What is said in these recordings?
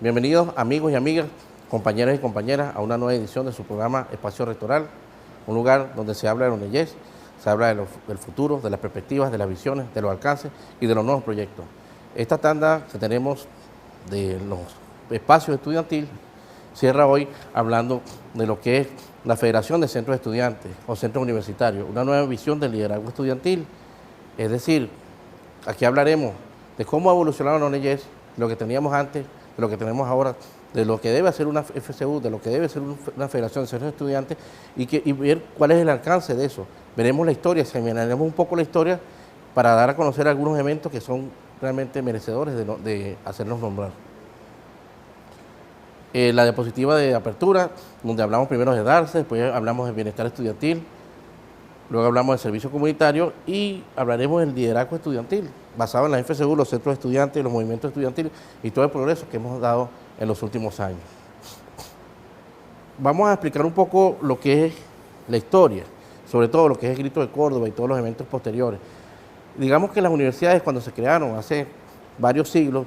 Bienvenidos amigos y amigas, compañeros y compañeras a una nueva edición de su programa Espacio Rectoral, un lugar donde se habla de la UNEYES, se habla del futuro, de las perspectivas, de las visiones, de los alcances y de los nuevos proyectos. Esta tanda que tenemos de los espacios estudiantiles cierra hoy hablando de lo que es la Federación de Centros de Estudiantes o Centros Universitarios, una nueva visión del liderazgo estudiantil. Es decir, aquí hablaremos de cómo ha evolucionado la UNEYES, lo que teníamos antes, de lo que tenemos ahora, de lo que debe hacer una FCU, de lo que debe ser una Federación de Centros de Estudiantes y ver cuál es el alcance de eso. Veremos la historia, examinaremos un poco la historia para dar a conocer algunos eventos que son realmente merecedores de hacernos nombrar. La diapositiva de apertura, donde hablamos primero de darse, después hablamos de bienestar estudiantil, luego hablamos del servicio comunitario y hablaremos del liderazgo estudiantil, basado en la FCU, los centros de estudiantes, los movimientos estudiantiles y todo el progreso que hemos dado en los últimos años. Vamos a explicar un poco lo que es la historia, sobre todo lo que es el Grito de Córdoba y todos los eventos posteriores. Digamos que las universidades, cuando se crearon hace varios siglos,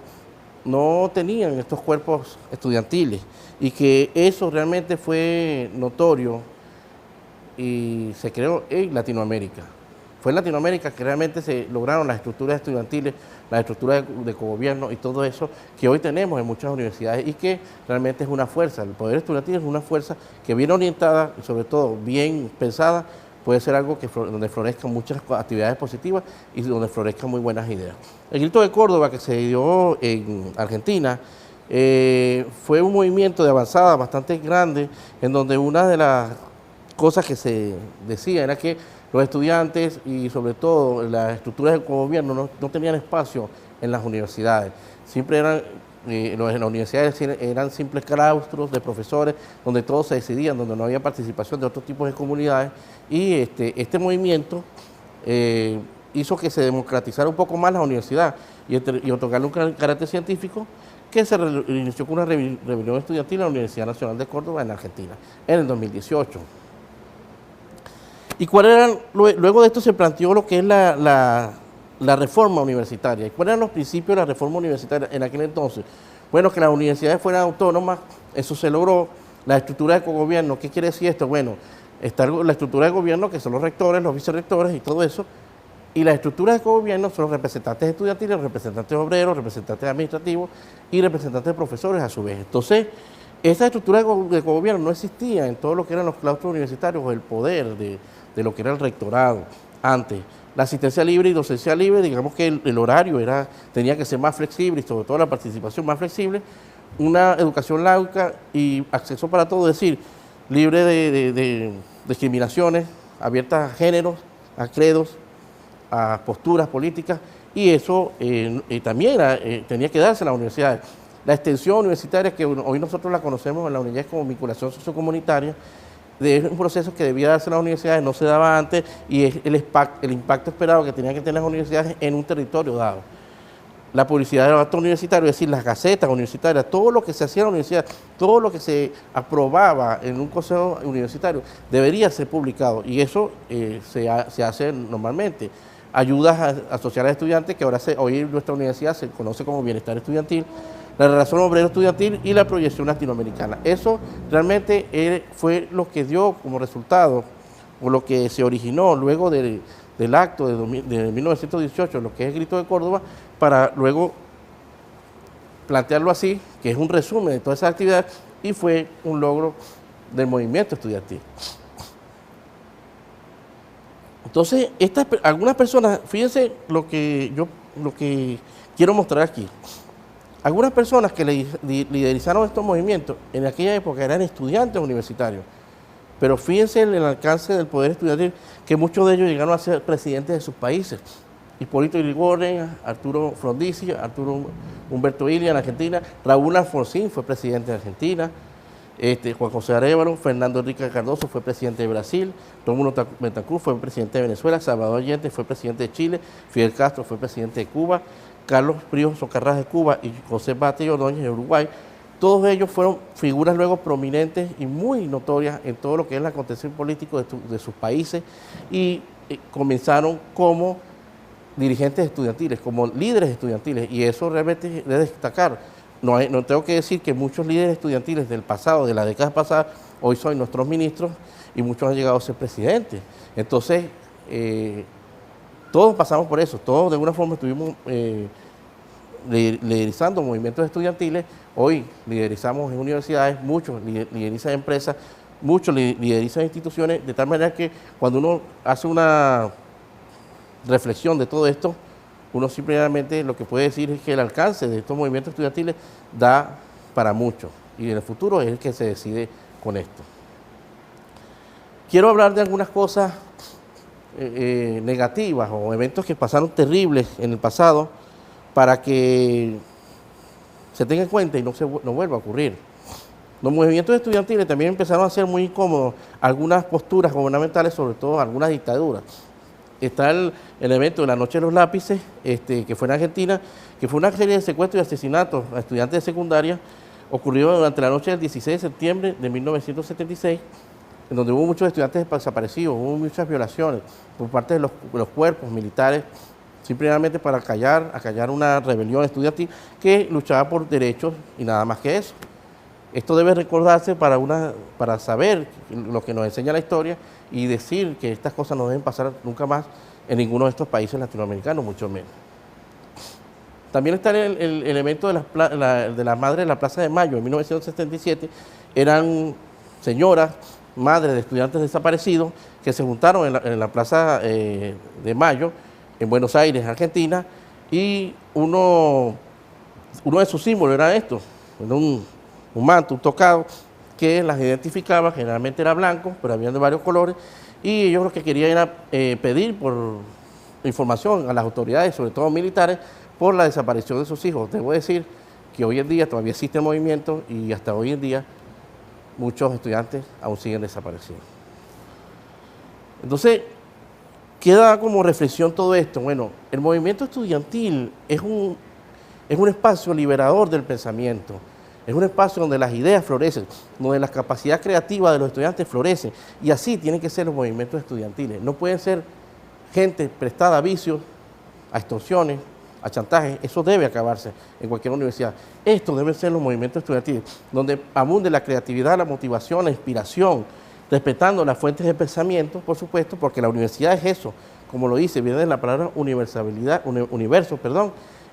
no tenían estos cuerpos estudiantiles y que eso realmente fue notorio y se creó en Latinoamérica. Fue en Latinoamérica que realmente se lograron las estructuras estudiantiles, las estructuras de cogobierno y todo eso que hoy tenemos en muchas universidades y que realmente es una fuerza. El poder estudiantil es una fuerza que bien orientada y sobre todo bien pensada puede ser algo donde florezcan muchas actividades positivas y donde florezcan muy buenas ideas. El Grito de Córdoba, que se dio en Argentina, fue un movimiento de avanzada bastante grande, en donde una de las cosas que se decía era que los estudiantes y sobre todo las estructuras del gobierno no tenían espacio en las universidades. Siempre eran, en las universidades eran simples claustros de profesores donde todo se decidía, donde no había participación de otros tipos de comunidades y este movimiento hizo que se democratizara un poco más la universidad y otorgarle un carácter científico que se inició con una rebelión estudiantil en la Universidad Nacional de Córdoba en Argentina en el 2018. ¿Y luego de esto se planteó lo que es la reforma universitaria? ¿Y cuáles eran los principios de la reforma universitaria en aquel entonces? Bueno, que las universidades fueran autónomas, eso se logró. La estructura de cogobierno, ¿qué quiere decir esto? Bueno, está la estructura de gobierno, que son los rectores, los vicerrectores y todo eso, y la estructura de cogobierno son los representantes estudiantiles, los representantes obreros, representantes administrativos y representantes de profesores a su vez. Entonces, esa estructura de cogobierno no existía en todo lo que eran los claustros universitarios o el poder de lo que era el rectorado antes. La asistencia libre y docencia libre, digamos que el horario tenía que ser más flexible y sobre todo la participación más flexible, una educación laica y acceso para todos, es decir, libre de discriminaciones, abierta a géneros, a credos, a posturas políticas, y eso también tenía que darse en las universidades. La extensión universitaria, que hoy nosotros la conocemos en la UNEYES como vinculación sociocomunitaria, es un proceso que debía darse en las universidades, no se daba antes, y es el impacto esperado que tenían que tener las universidades en un territorio dado. La publicidad del acto universitario, es decir, las gacetas universitarias, todo lo que se hacía en la universidad, todo lo que se aprobaba en un consejo universitario, debería ser publicado, y eso se hace normalmente. Ayudas sociales a estudiantes, que hoy en nuestra universidad se conoce como bienestar estudiantil, la relación obrero-estudiantil y la proyección latinoamericana. Eso realmente fue lo que dio como resultado, o lo que se originó luego del acto de 1918, lo que es el Grito de Córdoba, para luego plantearlo así, que es un resumen de todas esas actividades, y fue un logro del movimiento estudiantil. Entonces, algunas personas, fíjense lo que quiero mostrar aquí. Algunas personas que liderizaron estos movimientos en aquella época eran estudiantes universitarios, pero fíjense en el alcance del poder estudiantil, que muchos de ellos llegaron a ser presidentes de sus países. Hipólito Yrigoyen, Arturo Frondizi, Arturo Humberto Illia en Argentina, Raúl Alfonsín fue presidente de Argentina, Juan José Arévalo, Fernando Enrique Cardoso fue presidente de Brasil, Rómulo Betancourt fue presidente de Venezuela, Salvador Allende fue presidente de Chile, Fidel Castro fue presidente de Cuba, Carlos Príos Socarrás de Cuba y José Bate y Ordóñez de Uruguay. Todos ellos fueron figuras luego prominentes y muy notorias en todo lo que es el acontecer político de sus países y comenzaron como dirigentes estudiantiles, como líderes estudiantiles, y eso realmente debe destacar. no tengo que decir que muchos líderes estudiantiles del pasado, de la década pasada, hoy son nuestros ministros y muchos han llegado a ser presidentes. Entonces, todos pasamos por eso, todos de alguna forma estuvimos liderizando movimientos estudiantiles, hoy liderizamos en universidades, muchos liderizan empresas, muchos liderizan instituciones, de tal manera que cuando uno hace una reflexión de todo esto, uno simplemente lo que puede decir es que el alcance de estos movimientos estudiantiles da para mucho y en el futuro es el que se decide con esto. Quiero hablar de algunas cosas negativas o eventos que pasaron terribles en el pasado para que se tenga en cuenta y no vuelva a ocurrir. Los movimientos estudiantiles también empezaron a ser muy incómodos algunas posturas gubernamentales, sobre todo algunas dictaduras. Está el evento de la Noche de los Lápices, que fue en Argentina, que fue una serie de secuestros y asesinatos a estudiantes de secundaria, ocurrió durante la noche del 16 de septiembre de 1976, en donde hubo muchos estudiantes desaparecidos, hubo muchas violaciones por parte de los cuerpos militares, simplemente para acallar una rebelión estudiantil que luchaba por derechos y nada más que eso. Esto debe recordarse para saber lo que nos enseña la historia y decir que estas cosas no deben pasar nunca más en ninguno de estos países latinoamericanos, mucho menos. También está el evento de las madres de la Plaza de Mayo en 1977. Eran señoras, madres de estudiantes desaparecidos que se juntaron en la Plaza de Mayo en Buenos Aires, Argentina, y uno de sus símbolos era esto, era un manto, un tocado, que las identificaba, generalmente era blanco, pero había de varios colores, y ellos lo que querían era pedir por información a las autoridades, sobre todo militares, por la desaparición de sus hijos. Debo decir que hoy en día todavía existe el movimiento y hasta hoy en día muchos estudiantes aún siguen desaparecidos. Entonces, queda como reflexión todo esto. Bueno, el movimiento estudiantil es un espacio liberador del pensamiento, es un espacio donde las ideas florecen, donde la capacidad creativa de los estudiantes florece, y así tienen que ser los movimientos estudiantiles. No pueden ser gente prestada a vicios, a extorsiones, a chantajes. Eso debe acabarse en cualquier universidad. Esto deben ser los movimientos estudiantiles, donde abunde la creatividad, la motivación, la inspiración, respetando las fuentes de pensamiento, por supuesto, porque la universidad es eso, como lo dice, viene de la palabra universo,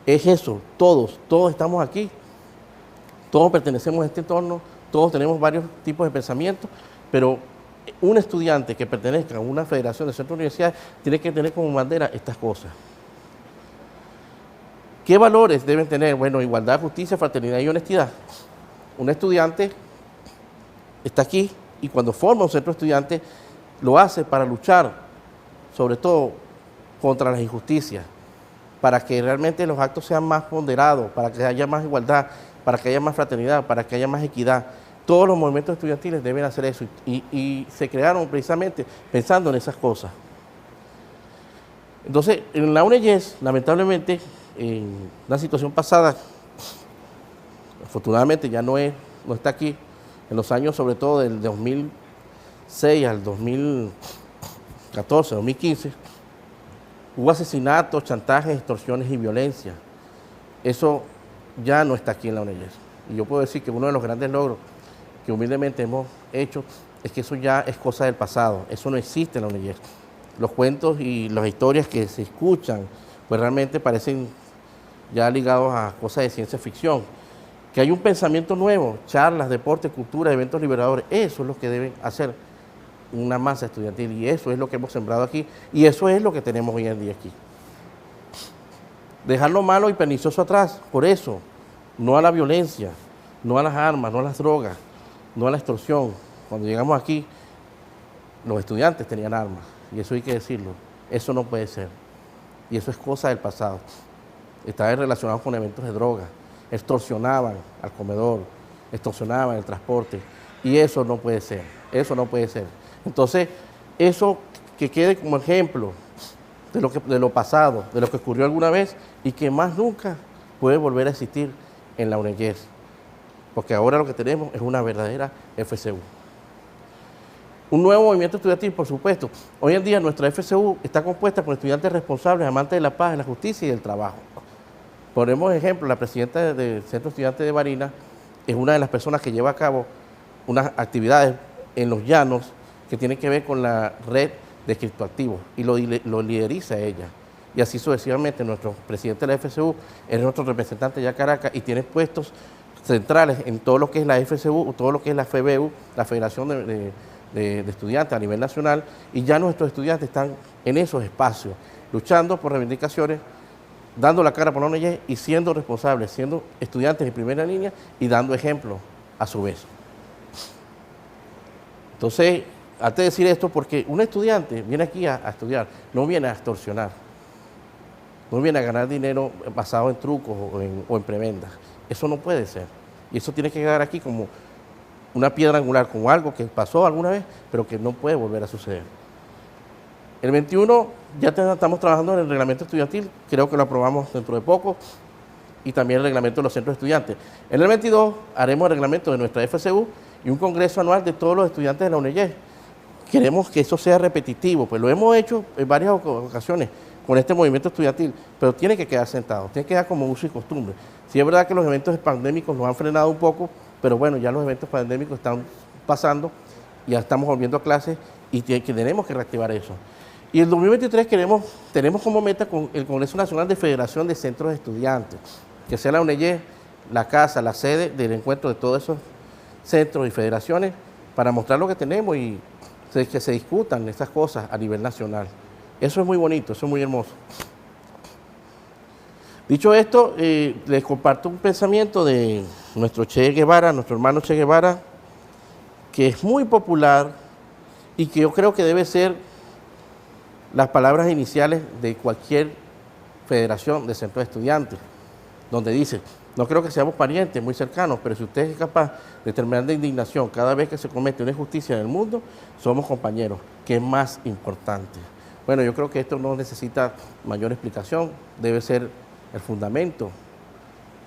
es eso, todos estamos aquí, todos pertenecemos a este entorno, todos tenemos varios tipos de pensamientos, pero un estudiante que pertenezca a una federación de centros de universidades tiene que tener como bandera estas cosas. ¿Qué valores deben tener? Bueno, igualdad, justicia, fraternidad y honestidad. Un estudiante está aquí y cuando forma un centro de estudiantes lo hace para luchar, sobre todo contra las injusticias, para que realmente los actos sean más ponderados, para que haya más igualdad, para que haya más fraternidad, para que haya más equidad. Todos los movimientos estudiantiles deben hacer eso y se crearon precisamente pensando en esas cosas. Entonces, en la UNEYES, lamentablemente, en una situación pasada, afortunadamente ya no está aquí, en los años sobre todo del 2006 al 2014, 2015, hubo asesinatos, chantajes, extorsiones y violencia. Eso ya no está aquí en la UNEYES. Y yo puedo decir que uno de los grandes logros que humildemente hemos hecho es que eso ya es cosa del pasado, eso no existe en la UNEYES. Los cuentos y las historias que se escuchan, pues realmente parecen ya ligados a cosas de ciencia ficción. Que hay un pensamiento nuevo, charlas, deporte, cultura, eventos liberadores, eso es lo que deben hacer una masa estudiantil y eso es lo que hemos sembrado aquí y eso es lo que tenemos hoy en día aquí. Dejar lo malo y pernicioso atrás, por eso, no a la violencia, no a las armas, no a las drogas, no a la extorsión. Cuando llegamos aquí, los estudiantes tenían armas y eso hay que decirlo, eso no puede ser y eso es cosa del pasado. Estaban relacionados con eventos de droga, extorsionaban al comedor, extorsionaban el transporte y eso no puede ser, eso no puede ser. Entonces, eso que quede como ejemplo de lo pasado, de lo que ocurrió alguna vez y que más nunca puede volver a existir en la UNEYES, porque ahora lo que tenemos es una verdadera FCU. Un nuevo movimiento estudiantil, por supuesto. Hoy en día nuestra FCU está compuesta por estudiantes responsables, amantes de la paz, de la justicia y del trabajo. Ponemos ejemplo, la presidenta del Centro Estudiante de Barinas es una de las personas que lleva a cabo unas actividades en los llanos que tienen que ver con la red de criptoactivos y lo lideriza ella. Y así sucesivamente, nuestro presidente de la FCU es nuestro representante ya en Caracas y tiene puestos centrales en todo lo que es la FCU, todo lo que es la FBU, la Federación de Estudiantes a nivel nacional, y ya nuestros estudiantes están en esos espacios, luchando por reivindicaciones, dando la cara por la ONG y siendo responsables, siendo estudiantes en primera línea y dando ejemplo a su vez. Entonces, antes de decir esto, porque un estudiante viene aquí a estudiar, no viene a extorsionar, no viene a ganar dinero basado en trucos o en prebendas. Eso no puede ser. Y eso tiene que quedar aquí como una piedra angular, como algo que pasó alguna vez, pero que no puede volver a suceder. El 21 ya estamos trabajando en el reglamento estudiantil, creo que lo aprobamos dentro de poco, y también el reglamento de los centros de estudiantes. En el 22 haremos el reglamento de nuestra FCU y un congreso anual de todos los estudiantes de la UNEYE. Queremos que eso sea repetitivo, pues lo hemos hecho en varias ocasiones con este movimiento estudiantil, pero tiene que quedar sentado, tiene que quedar como uso y costumbre. Sí es verdad que los eventos pandémicos nos han frenado un poco, pero bueno, ya los eventos pandémicos están pasando, ya estamos volviendo a clases y tenemos que reactivar eso. Y el 2023 tenemos como meta con el Congreso Nacional de Federación de Centros de Estudiantes, que sea la UNEYE, la casa, la sede del encuentro de todos esos centros y federaciones para mostrar lo que tenemos y que se discutan estas cosas a nivel nacional. Eso es muy bonito, eso es muy hermoso. Dicho esto, les comparto un pensamiento de nuestro Che Guevara, nuestro hermano Che Guevara, que es muy popular y que yo creo que debe ser las palabras iniciales de cualquier federación de centros de estudiantes, donde dice: no creo que seamos parientes muy cercanos, pero si usted es capaz de terminar de indignación cada vez que se comete una injusticia en el mundo, somos compañeros, que es más importante. Bueno, yo creo que esto no necesita mayor explicación, debe ser el fundamento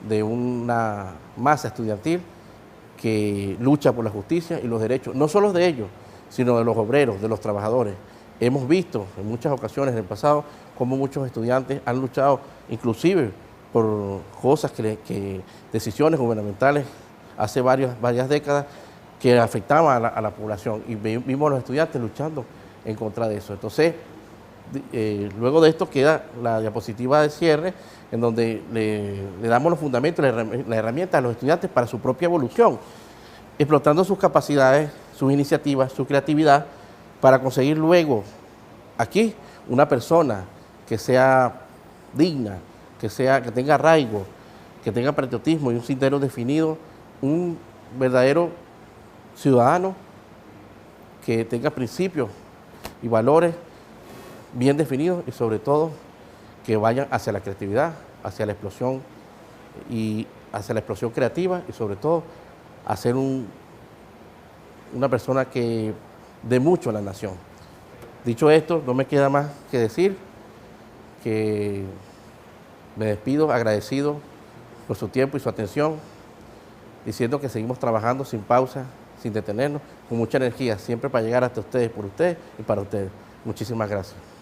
de una masa estudiantil que lucha por la justicia y los derechos, no solo de ellos, sino de los obreros, de los trabajadores. Hemos visto en muchas ocasiones en el pasado cómo muchos estudiantes han luchado inclusive por cosas decisiones gubernamentales hace varias décadas que afectaban a la población y vimos a los estudiantes luchando en contra de eso. Entonces, luego de esto queda la diapositiva de cierre en donde le damos los fundamentos, las herramientas a los estudiantes para su propia evolución, explotando sus capacidades, sus iniciativas, su creatividad, para conseguir luego aquí una persona que sea digna, que tenga arraigo, que tenga patriotismo y un sendero definido, un verdadero ciudadano que tenga principios y valores bien definidos y sobre todo que vayan hacia la creatividad, hacia la explosión creativa y sobre todo a ser una persona que dé mucho a la nación. Dicho esto, no me queda más que decir que me despido agradecido por su tiempo y su atención, diciendo que seguimos trabajando sin pausa, sin detenernos, con mucha energía, siempre para llegar hasta ustedes, por ustedes y para ustedes. Muchísimas gracias.